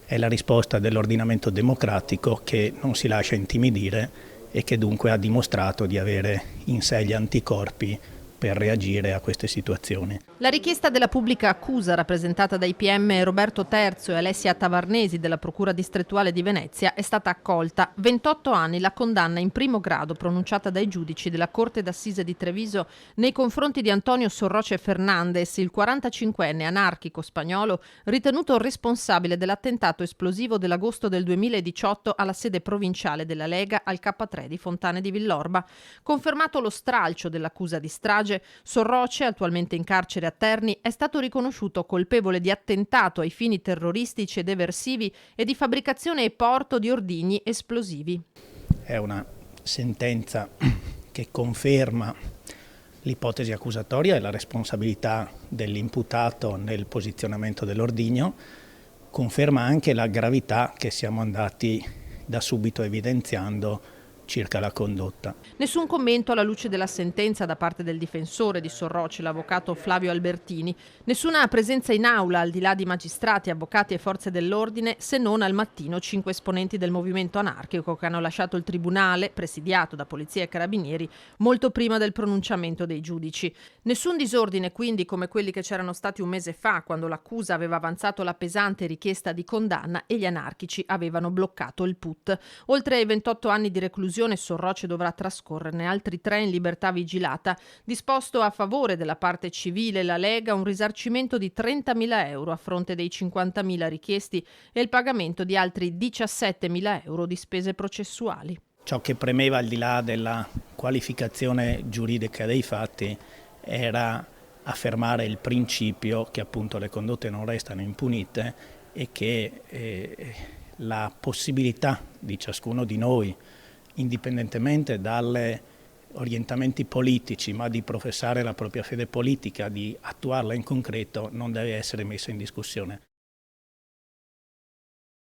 È la risposta dell'ordinamento democratico che non si lascia intimidire e che dunque ha dimostrato di avere in sé gli anticorpi per reagire a queste situazioni. La richiesta della pubblica accusa, rappresentata dai PM Roberto Terzo e Alessia Tavarnesi della Procura distrettuale di Venezia, è stata accolta. 28 anni la condanna in primo grado pronunciata dai giudici della Corte d'Assise di Treviso nei confronti di Antonio Sorroce Fernandez, il 45enne anarchico spagnolo ritenuto responsabile dell'attentato esplosivo dell'agosto del 2018 alla sede provinciale della Lega al K3 di Fontane di Villorba. Confermato lo stralcio dell'accusa di strage, Sorroce, attualmente in carcere a Terni, è stato riconosciuto colpevole di attentato ai fini terroristici ed eversivi e di fabbricazione e porto di ordigni esplosivi. È una sentenza che conferma l'ipotesi accusatoria e la responsabilità dell'imputato nel posizionamento dell'ordigno, conferma anche la gravità che siamo andati da subito evidenziando circa la condotta. Nessun commento alla luce della sentenza da parte del difensore di Sorroce, l'avvocato Flavio Albertini. Nessuna presenza in aula, al di là di magistrati, avvocati e forze dell'ordine, se non al mattino 5 esponenti del movimento anarchico che hanno lasciato il tribunale, presidiato da polizia e carabinieri, molto prima del pronunciamento dei giudici. Nessun disordine quindi come quelli che c'erano stati un mese fa, quando l'accusa aveva avanzato la pesante richiesta di condanna e gli anarchici avevano bloccato il PUT. Oltre ai 28 anni di reclusione, Sorroce dovrà trascorrerne altri 3 in libertà vigilata. Disposto a favore della parte civile la Lega un risarcimento di 30.000 euro a fronte dei 50.000 richiesti e il pagamento di altri 17.000 euro di spese processuali. Ciò che premeva, al di là della qualificazione giuridica dei fatti, era affermare il principio che appunto le condotte non restano impunite e che la possibilità di ciascuno di noi, indipendentemente dagli orientamenti politici, ma di professare la propria fede politica, di attuarla in concreto, non deve essere messa in discussione.